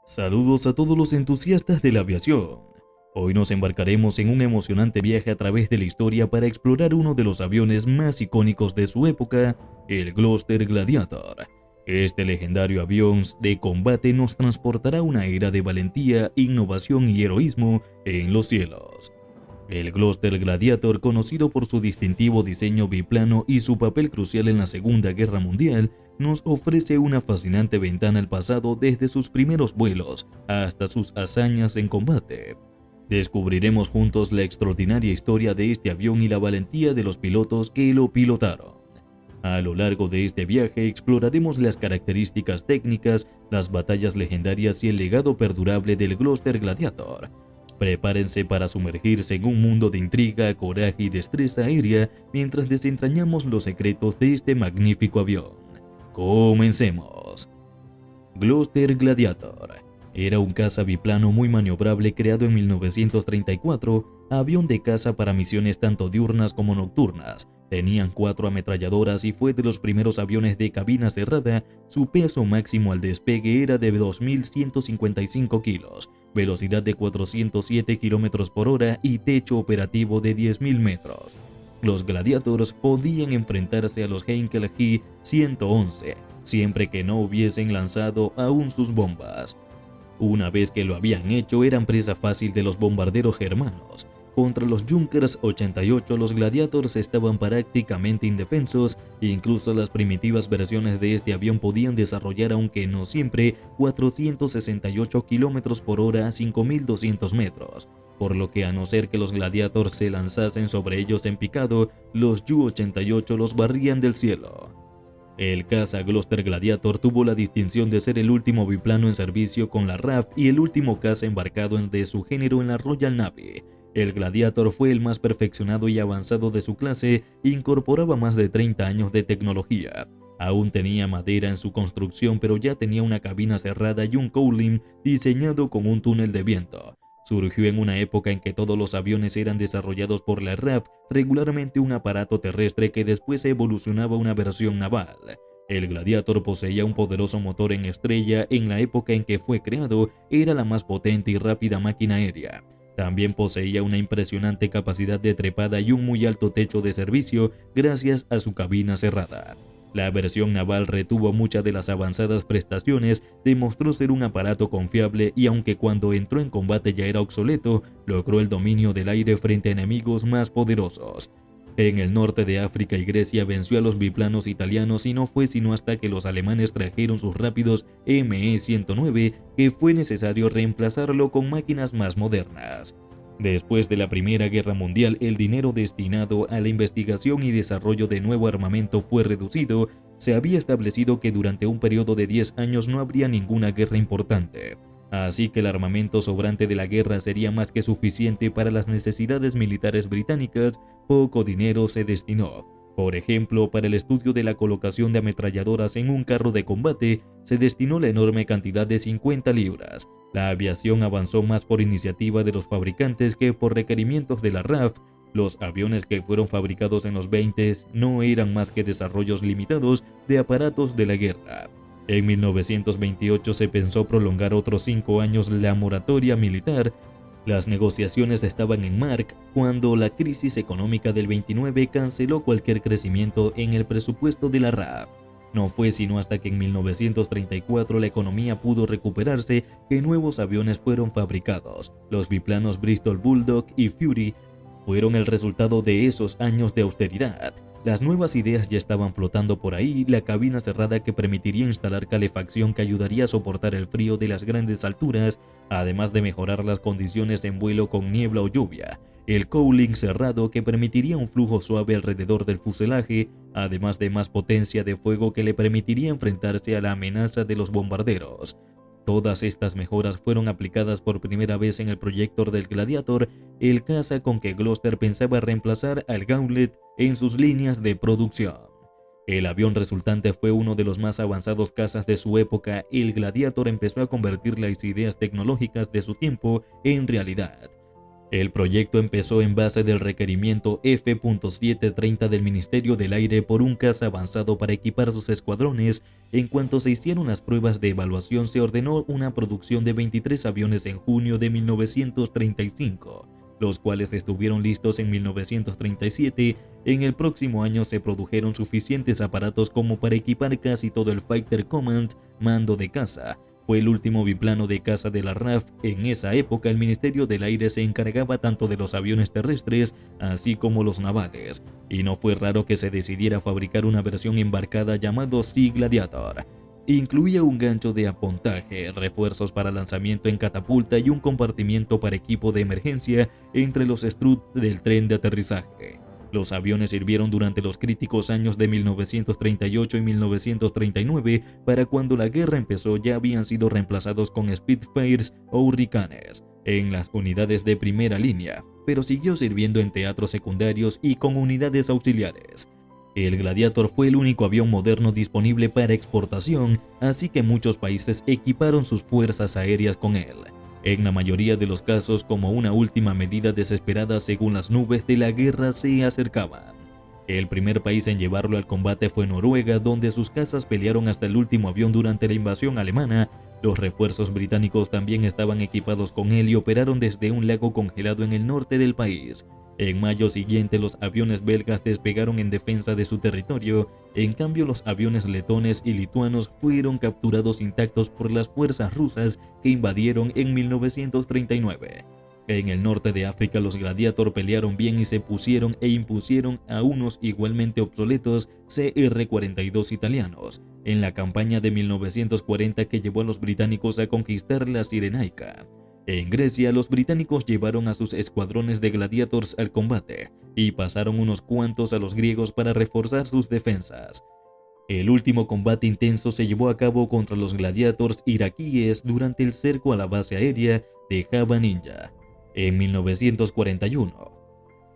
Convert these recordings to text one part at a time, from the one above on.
Saludos a todos los entusiastas de la aviación. Hoy nos embarcaremos en un emocionante viaje a través de la historia para explorar uno de los aviones más icónicos de su época, el Gloster Gladiator. Este legendario avión de combate nos transportará a una era de valentía, innovación y heroísmo en los cielos. El Gloster Gladiator, conocido por su distintivo diseño biplano y su papel crucial en la Segunda Guerra Mundial, nos ofrece una fascinante ventana al pasado desde sus primeros vuelos hasta sus hazañas en combate. Descubriremos juntos la extraordinaria historia de este avión y la valentía de los pilotos que lo pilotaron. A lo largo de este viaje exploraremos las características técnicas, las batallas legendarias y el legado perdurable del Gloster Gladiator. Prepárense para sumergirse en un mundo de intriga, coraje y destreza aérea mientras desentrañamos los secretos de este magnífico avión. Comencemos. Gloster Gladiator era un caza biplano muy maniobrable creado en 1934, avión de caza para misiones tanto diurnas como nocturnas. Tenían 4 ametralladoras y fue de los primeros aviones de cabina cerrada. Su peso máximo al despegue era de 2.155 kilos, velocidad de 407 km por hora y techo operativo de 10.000 metros. Los Gladiators podían enfrentarse a los Heinkel G-111, siempre que no hubiesen lanzado aún sus bombas. Una vez que lo habían hecho, eran presa fácil de los bombarderos germanos. Contra los Junkers 88, los Gladiators estaban prácticamente indefensos, e incluso las primitivas versiones de este avión podían desarrollar, aunque no siempre, 468 km por hora a 5.200 metros, por lo que a no ser que los Gladiators se lanzasen sobre ellos en picado, los Ju-88 los barrían del cielo. El caza Gloster Gladiator tuvo la distinción de ser el último biplano en servicio con la RAF y el último caza embarcado de su género en la Royal Navy. El Gladiator fue el más perfeccionado y avanzado de su clase e incorporaba más de 30 años de tecnología. Aún tenía madera en su construcción, pero ya tenía una cabina cerrada y un cowling diseñado con un túnel de viento. Surgió en una época en que todos los aviones eran desarrollados por la RAF, regularmente un aparato terrestre que después evolucionaba a una versión naval. El Gladiator poseía un poderoso motor en estrella. En la época en que fue creado, era la más potente y rápida máquina aérea. También poseía una impresionante capacidad de trepada y un muy alto techo de servicio gracias a su cabina cerrada. La versión naval retuvo muchas de las avanzadas prestaciones, demostró ser un aparato confiable y aunque cuando entró en combate ya era obsoleto, logró el dominio del aire frente a enemigos más poderosos. En el norte de África y Grecia venció a los biplanos italianos y no fue sino hasta que los alemanes trajeron sus rápidos ME-109 que fue necesario reemplazarlo con máquinas más modernas. Después de la Primera Guerra Mundial, el dinero destinado a la investigación y desarrollo de nuevo armamento fue reducido. Se había establecido que durante un periodo de 10 años no habría ninguna guerra importante. Así que el armamento sobrante de la guerra sería más que suficiente para las necesidades militares británicas. Poco dinero se destinó. Por ejemplo, para el estudio de la colocación de ametralladoras en un carro de combate, se destinó la enorme cantidad de 50 libras. La aviación avanzó más por iniciativa de los fabricantes que por requerimientos de la RAF. Los aviones que fueron fabricados en los 20s no eran más que desarrollos limitados de aparatos de la guerra. En 1928 se pensó prolongar otros 5 años la moratoria militar. Las negociaciones estaban en marcha cuando la crisis económica del 29 canceló cualquier crecimiento en el presupuesto de la RAF. No fue sino hasta que en 1934 la economía pudo recuperarse que nuevos aviones fueron fabricados. Los biplanos Bristol Bulldog y Fury fueron el resultado de esos años de austeridad. Las nuevas ideas ya estaban flotando por ahí: la cabina cerrada que permitiría instalar calefacción que ayudaría a soportar el frío de las grandes alturas, además de mejorar las condiciones en vuelo con niebla o lluvia; el cowling cerrado que permitiría un flujo suave alrededor del fuselaje, además de más potencia de fuego que le permitiría enfrentarse a la amenaza de los bombarderos. Todas estas mejoras fueron aplicadas por primera vez en el proyecto del Gladiator, el caza con que Gloster pensaba reemplazar al Gauntlet en sus líneas de producción. El avión resultante fue uno de los más avanzados cazas de su época. El Gladiator empezó a convertir las ideas tecnológicas de su tiempo en realidad. El proyecto empezó en base del requerimiento F.730 del Ministerio del Aire por un caza avanzado para equipar sus escuadrones. En cuanto se hicieron las pruebas de evaluación, se ordenó una producción de 23 aviones en junio de 1935, los cuales estuvieron listos en 1937. En el próximo año se produjeron suficientes aparatos como para equipar casi todo el Fighter Command, mando de caza. Fue el último biplano de caza de la RAF. En esa época el Ministerio del Aire se encargaba tanto de los aviones terrestres así como los navales, y no fue raro que se decidiera fabricar una versión embarcada llamado Sea Gladiator. Incluía un gancho de apontaje, refuerzos para lanzamiento en catapulta y un compartimiento para equipo de emergencia entre los struts del tren de aterrizaje. Los aviones sirvieron durante los críticos años de 1938 y 1939, para cuando la guerra empezó ya habían sido reemplazados con Spitfires o Hurricanes en las unidades de primera línea, pero siguió sirviendo en teatros secundarios y con unidades auxiliares. El Gladiator fue el único avión moderno disponible para exportación, así que muchos países equiparon sus fuerzas aéreas con él. En la mayoría de los casos como una última medida desesperada según las nubes de la guerra se acercaban. El primer país en llevarlo al combate fue Noruega, donde sus cazas pelearon hasta el último avión durante la invasión alemana. Los refuerzos británicos también estaban equipados con él y operaron desde un lago congelado en el norte del país. En mayo siguiente los aviones belgas despegaron en defensa de su territorio. En cambio, los aviones letones y lituanos fueron capturados intactos por las fuerzas rusas que invadieron en 1939. En el norte de África los Gladiator pelearon bien y se pusieron e impusieron a unos igualmente obsoletos CR-42 italianos en la campaña de 1940 que llevó a los británicos a conquistar la Cirenaica. En Grecia, los británicos llevaron a sus escuadrones de Gladiators al combate y pasaron unos cuantos a los griegos para reforzar sus defensas. El último combate intenso se llevó a cabo contra los Gladiators iraquíes durante el cerco a la base aérea de Java Ninja en 1941.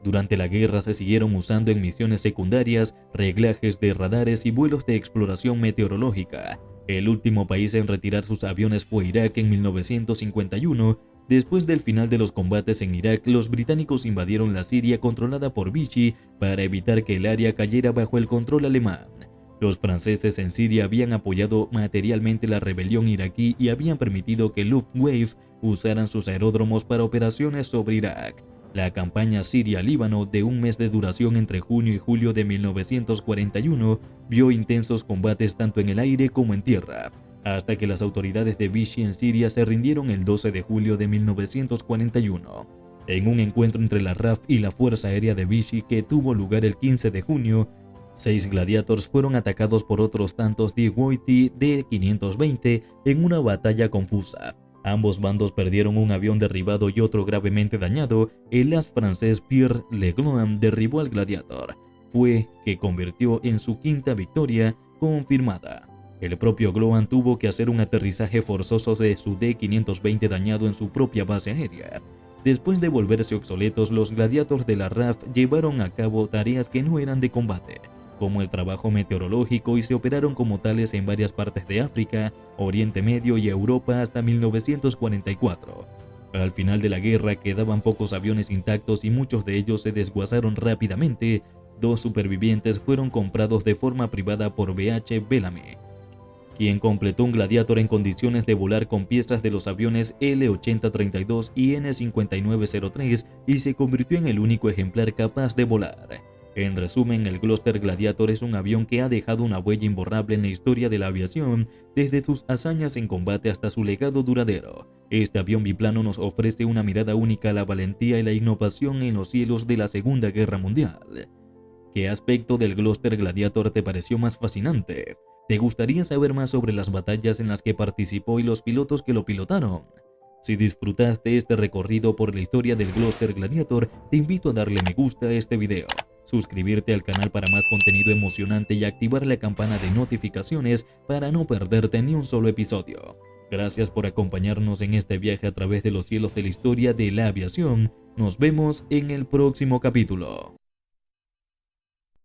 Durante la guerra se siguieron usando en misiones secundarias, reglajes de radares y vuelos de exploración meteorológica. El último país en retirar sus aviones fue Irak en 1951. Después del final de los combates en Irak, los británicos invadieron la Siria controlada por Vichy para evitar que el área cayera bajo el control alemán. Los franceses en Siria habían apoyado materialmente la rebelión iraquí y habían permitido que Luftwaffe usaran sus aeródromos para operaciones sobre Irak. La campaña Siria-Líbano, de un mes de duración entre junio y julio de 1941, vio intensos combates tanto en el aire como en tierra, hasta que las autoridades de Vichy en Siria se rindieron el 12 de julio de 1941. En un encuentro entre la RAF y la Fuerza Aérea de Vichy que tuvo lugar el 15 de junio, 6 Gladiators fueron atacados por otros tantos Djibouti D-520 en una batalla confusa. Ambos bandos perdieron un avión derribado y otro gravemente dañado. El as francés Pierre Legloin derribó al Gladiator. Fue que convirtió en su quinta victoria confirmada. El propio Gloin tuvo que hacer un aterrizaje forzoso de su D-520 dañado en su propia base aérea. Después de volverse obsoletos, los Gladiators de la RAF llevaron a cabo tareas que no eran de combate, como el trabajo meteorológico, y se operaron como tales en varias partes de África, Oriente Medio y Europa hasta 1944. Al final de la guerra quedaban pocos aviones intactos y muchos de ellos se desguazaron rápidamente. 2 supervivientes fueron comprados de forma privada por B.H. Bellamy, quien completó un Gladiator en condiciones de volar con piezas de los aviones L-8032 y N-5903 y se convirtió en el único ejemplar capaz de volar. En resumen, el Gloster Gladiator es un avión que ha dejado una huella imborrable en la historia de la aviación, desde sus hazañas en combate hasta su legado duradero. Este avión biplano nos ofrece una mirada única a la valentía y la innovación en los cielos de la Segunda Guerra Mundial. ¿Qué aspecto del Gloster Gladiator te pareció más fascinante? ¿Te gustaría saber más sobre las batallas en las que participó y los pilotos que lo pilotaron? Si disfrutaste este recorrido por la historia del Gloster Gladiator, te invito a darle me gusta a este video, suscribirte al canal para más contenido emocionante y activar la campana de notificaciones para no perderte ni un solo episodio. Gracias por acompañarnos en este viaje a través de los cielos de la historia de la aviación. Nos vemos en el próximo capítulo.